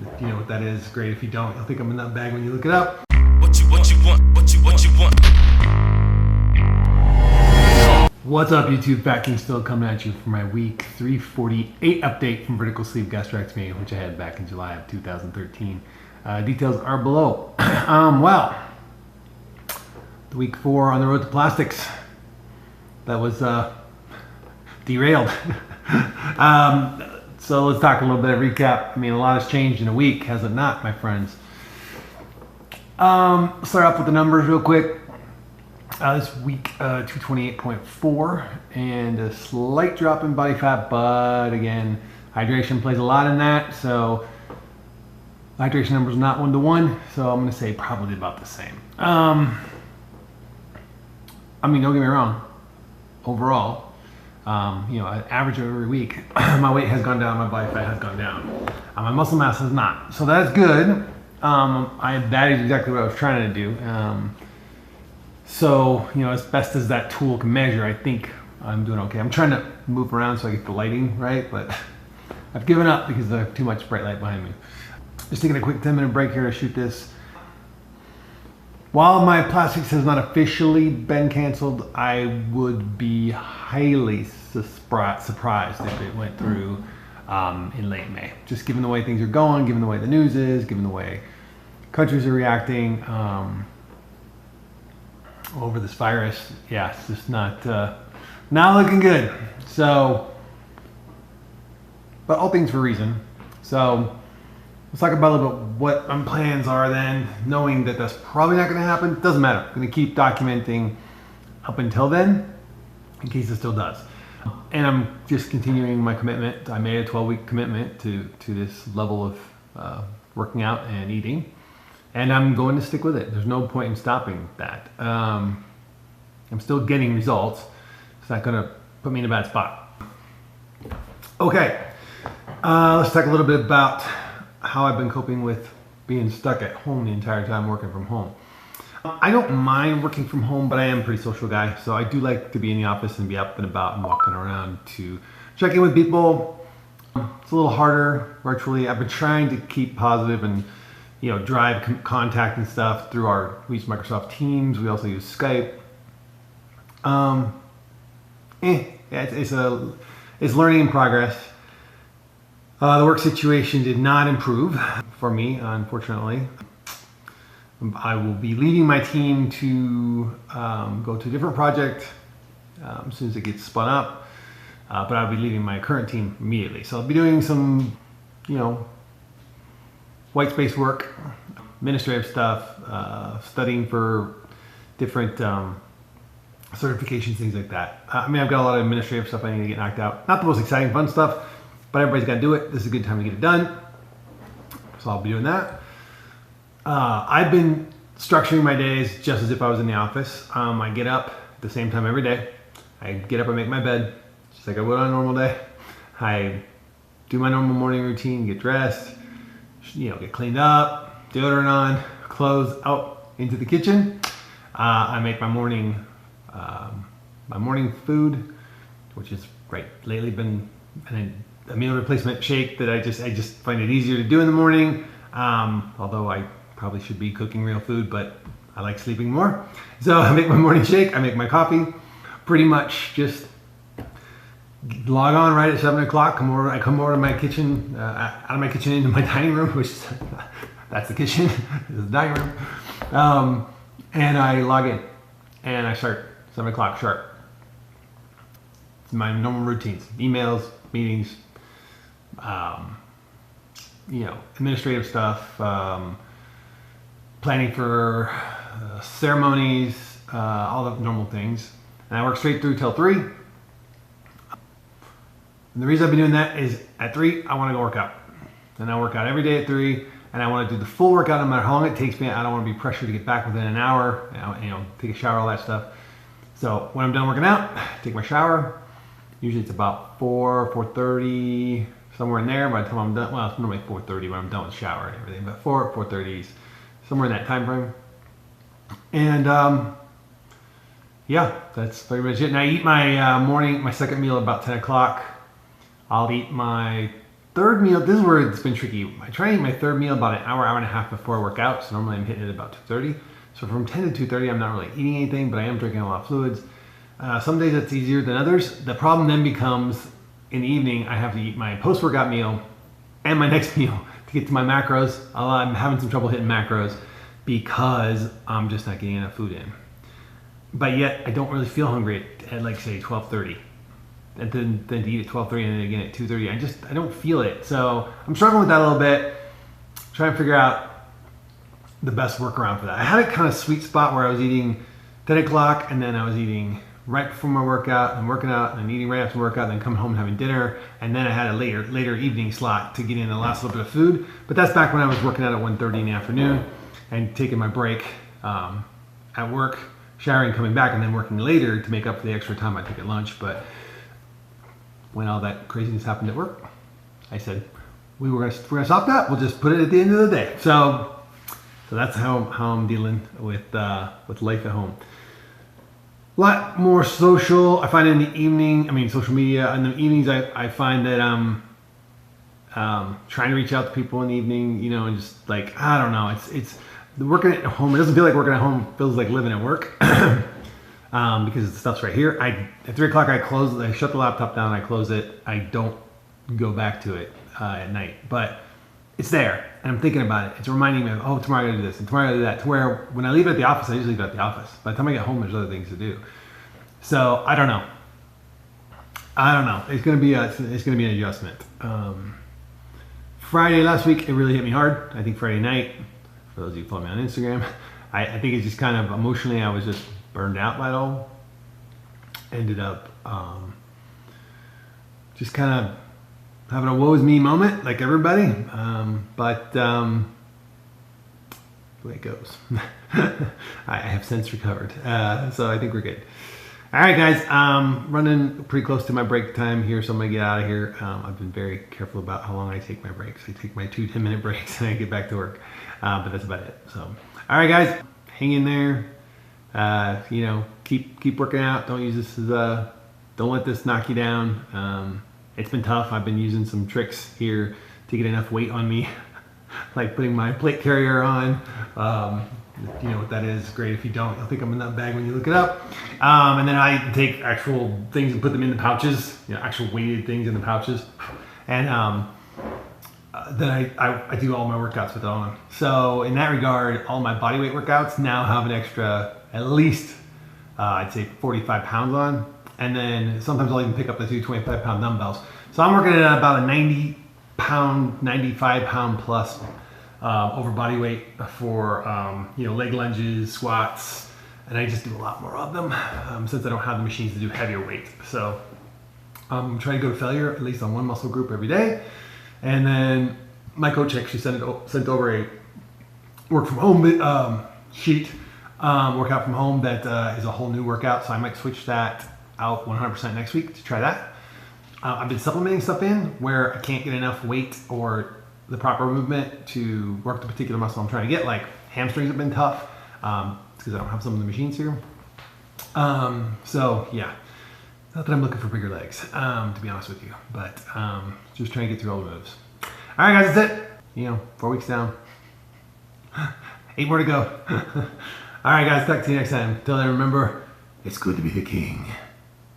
If you know what that is, great. If you don't, you'll think I'm a nutbag when you look it up. What's up, YouTube? FatKings still coming at you for my week 348 update from vertical sleeve gastrectomy, which I had back in July of 2013. Details are below. Well, the week 4 on the road to plastics. That was derailed. So let's talk a little bit of recap. I mean, a lot has changed in a week, has it not, my friends? Start off with the numbers real quick. This week, 228.4 and a slight drop in body fat, but again, hydration plays a lot in that. So hydration numbers not 1-to-1, so I'm gonna say probably about the same. I mean, don't get me wrong. Overall, you know, an average of every week, my weight has gone down, my body fat has gone down, my muscle mass has not. So that's good. That is exactly what I was trying to do. So, you know, as best as that tool can measure, I think I'm doing okay. I'm trying to move around so I get the lighting right, but I've given up because there's too much bright light behind me. Just taking a quick 10-minute break here to shoot this. While my plastics has not officially been canceled, I would be highly surprised if it went through in late May. Just given the way things are going, given the way the news is, given the way countries are reacting over this virus. Yeah, it's just not looking good. So, but all things for a reason. So let's talk about a little bit what my plans are then, knowing that that's probably not going to happen. Doesn't matter. I'm going to keep documenting up until then, in case it still does. And I'm just continuing my commitment. I made a 12-week commitment to this level of working out and eating. And I'm going to stick with it. There's no point in stopping that. I'm still getting results. It's not going to put me in a bad spot. Okay, let's talk a little bit about how I've been coping with being stuck at home the entire time working from home. I don't mind working from home, but I am a pretty social guy. So I do like to be in the office and be up and about and walking around to check in with people. It's a little harder virtually. I've been trying to keep positive and, you know, drive contact and stuff through we use Microsoft Teams. We also use Skype. It's learning in progress. The work situation did not improve for me, unfortunately. I will be leaving my team to go to a different project as soon as it gets spun up. But I'll be leaving my current team immediately. So I'll be doing some, you know, white space work, administrative stuff, studying for different certifications, things like that. I mean, I've got a lot of administrative stuff I need to get knocked out. Not the most exciting, fun stuff, but everybody's got to do it. This is a good time to get it done. So I'll be doing that. I've been structuring my days just as if I was in the office. I get up at the same time every day. I get up and make my bed, just like I would on a normal day. I do my normal morning routine, get dressed, you know, get cleaned up, deodorant on, clothes out into the kitchen. I make my morning food, which is great. Lately been a meal replacement shake that I just find it easier to do in the morning. Although I probably should be cooking real food, but I like sleeping more. So I make my morning shake, I make my coffee, pretty much just log on right at 7 o'clock. I come over to my kitchen, out of my kitchen into my dining room, which is, that's the kitchen, this is the dining room. And I log in and I start 7 o'clock sharp. It's my normal routines, emails, meetings, you know, administrative stuff, planning for ceremonies, all the normal things. And I work straight through till 3. And the reason I've been doing that is at 3, I want to go work out. And I work out every day at 3, and I want to do the full workout no matter how long it takes me. I don't want to be pressured to get back within an hour, you know, take a shower, all that stuff. So when I'm done working out, take my shower. Usually it's about 4:30, somewhere in there. By the time I'm done, well, it's normally 4:30 when I'm done with the shower and everything, but 4:30, somewhere in that time frame. And yeah, that's pretty much it. And I eat my my second meal about 10 o'clock. I'll eat my third meal, this is where it's been tricky. I try to eat my third meal about an hour, hour and a half before I work out. So normally I'm hitting it about 2:30. So from 10 to 2:30, I'm not really eating anything, but I am drinking a lot of fluids. Some days it's easier than others. The problem then becomes in the evening, I have to eat my post-workout meal and my next meal to get to my macros. I'm having some trouble hitting macros because I'm just not getting enough food in. But yet I don't really feel hungry at like say 12:30. And then to eat at 12:30 and then again at 2:30. I don't feel it. So I'm struggling with that a little bit. Trying to figure out the best workaround for that. I had a kind of sweet spot where I was eating 10 o'clock and then I was eating right before my workout and working out and eating right after workout, and then coming home and having dinner, and then I had a later evening slot to get in the last little bit of food. But that's back when I was working out at 1:30 in the afternoon and taking my break at work, showering, coming back, and then working later to make up for the extra time I took at lunch. But when all that craziness happened at work, I said we're gonna stop that. We'll just put it at the end of the day. So that's how I'm dealing with life at home. A lot more social. I find in the evening, social media. In the evenings, I find that I'm trying to reach out to people in the evening, and just like, I don't know. It's working at home. It doesn't feel like working at home. It feels like living at work because the stuff's right here. At 3 o'clock, I shut the laptop down. I close it. I don't go back to it at night, but it's there, and I'm thinking about it. It's reminding me of, oh, tomorrow I gotta do this, and tomorrow I gotta do that, to where when I leave it at the office, I usually leave it at the office. By the time I get home, there's other things to do. So I don't know. It's gonna be an adjustment. Friday last week, it really hit me hard. I think Friday night, for those of you who follow me on Instagram, I think it's just kind of emotionally, I was just burned out by it all. Ended up just kind of having a woe is me moment, like everybody, but the way it goes. I have since recovered, so I think we're good. All right, guys, running pretty close to my break time here, so I'm gonna get out of here. I've been very careful about how long I take my breaks. I take my 2 10-minute breaks and I get back to work, but that's about it. So, all right, guys, hang in there. Keep working out. Don't use this as don't let this knock you down. It's been tough. I've been using some tricks here to get enough weight on me, like putting my plate carrier on. You know what that is. Great if you don't. You'll think I'm a nut bag when you look it up. And then I take actual things and put them in the pouches, actual weighted things in the pouches. And then I do all my workouts with it on. So in that regard, all my body weight workouts now have an extra, at least, I'd say 45 pounds on. And then sometimes I'll even pick up the 2 25-pound dumbbells. So I'm working at about a 90-pound, 95-pound plus over body weight for leg lunges, squats, and I just do a lot more of them since I don't have the machines to do heavier weight. So I'm trying to go to failure at least on one muscle group every day. And then my coach actually sent over a work from home sheet, workout from home that is a whole new workout. So I might switch that out 100% next week to try that. I've been supplementing stuff in where I can't get enough weight or the proper movement to work the particular muscle I'm trying to get. Like hamstrings have been tough because I don't have some of the machines here. So yeah, not that I'm looking for bigger legs, to be honest with you, but just trying to get through all the moves. All right, guys, that's it. 4 weeks down, 8 more to go. All right, guys, talk to you next time. Till then, remember, it's good to be the king.